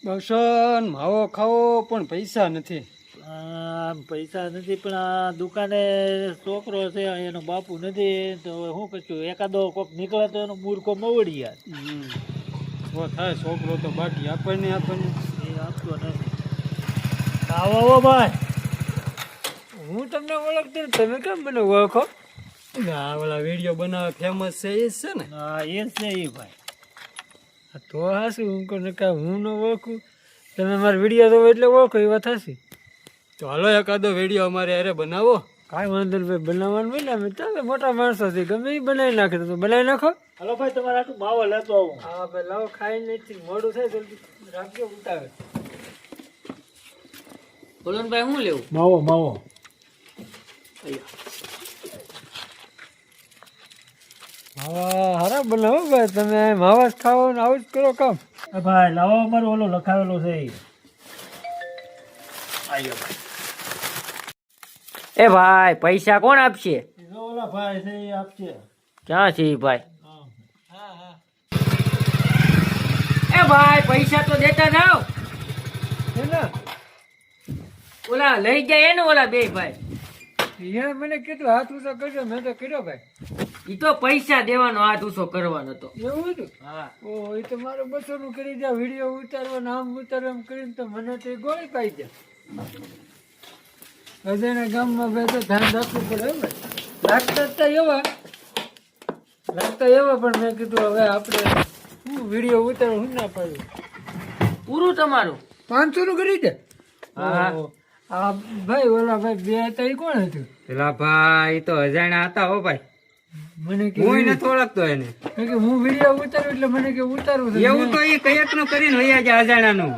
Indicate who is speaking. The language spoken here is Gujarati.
Speaker 1: બસન માવો ખાવો પણ પૈસા નથી.
Speaker 2: પૈસા નથી પણ આ દુકાને છોકરો છે એનો બાપુ નથી તો શું કરશું એકાદો કોક નીકળે તો એનો મૂર્ખો મવડી યાર.
Speaker 1: થાય છોકરો તો બાકી આપણને
Speaker 2: એ આપતો નથી. આવો ભાઈ હું તમને ઓળખતી ને તમે કેમ મને ઓળખો?
Speaker 1: આ ઓલા વિડીયો બનાવે ફેમસ છે એ જ છે ને?
Speaker 2: હા એ જ છે એ ભાઈ. તો હાશું હું કહું હું ન ઓળખું તમે મારા વિડીયો તો એટલે ઓળખો એ વાત હાસી.
Speaker 1: તો હાલો એકાદો વિડીયો અમારે અરે બનાવો.
Speaker 2: કાંઈ વાંધો નહીં ભાઈ બનાવવાનું હોય ને અમે તમે મોટા માણસો છે ગમે એ બનાવી નાખે તો બનાવી નાખો. હાલો ભાઈ તમારે આટલું માવો લેતો આવું. હા ભાઈ લાવો ખાઈ નથી મોડું થાય જલ્દી રાખજો ઉતાવે.
Speaker 3: બોલો ને ભાઈ શું લેવું?
Speaker 2: માવો માવો. માવા હારા બનાવો ભાઈ તમે માવા જ ખાવો ને આવું જ કરો કામ. ભાઈ લાવો અમારો ઓલો લખાવેલો છે
Speaker 3: એ ભાઈ પૈસા કોણ આપશે?
Speaker 2: ઓલા ભાઈ છે એ આપશે.
Speaker 3: ક્યાં છે એ ભાઈ? એ ભાઈ પૈસા તો દેતા જાઓ. ઓલા લઈ જાય ને ઓલા બે ભાઈ.
Speaker 2: યાર મને કીધું હાથ ઊંચો કરજો મેં તો કર્યો ભાઈ.
Speaker 3: ઈ તો પૈસા દેવાનો હાથ ઊંચો કરવાનો હતો.
Speaker 2: એવું હતું?
Speaker 3: હા.
Speaker 2: ઓહો એ તો મારો 200 નું કરી દે વિડીયો ઉતારવા નામ ઉતારવા એમ કરીને તો મને તો એ ગોળી પાઈ દે. બધાના ગામમાં ભાઈ તો ધ્યાન રાખવું પડે હો ભાઈ. લાગતા એવા પણ મેં કીધું હવે આપણે શું વિડીયો ઉતારવા શું ના પાડ્યું.
Speaker 3: પૂરું તમારું
Speaker 2: 500 નું કરી દે.
Speaker 3: હા.
Speaker 2: ઓહો. આ ભાઈ ઓલા ભાઈ બે હતા એ કોણ હતું?
Speaker 1: પેલા ભાઈ તો અજાણ્યા હતા હો ભાઈ.
Speaker 2: મને કે
Speaker 1: હું નથી ઓળખતો એને.
Speaker 2: હું વિડીયો ઉતારું એટલે મને કે ઉતારવું છે.
Speaker 1: એવું તો એ કયક નું કરીને લઈ જાય અજાણ્યાનું.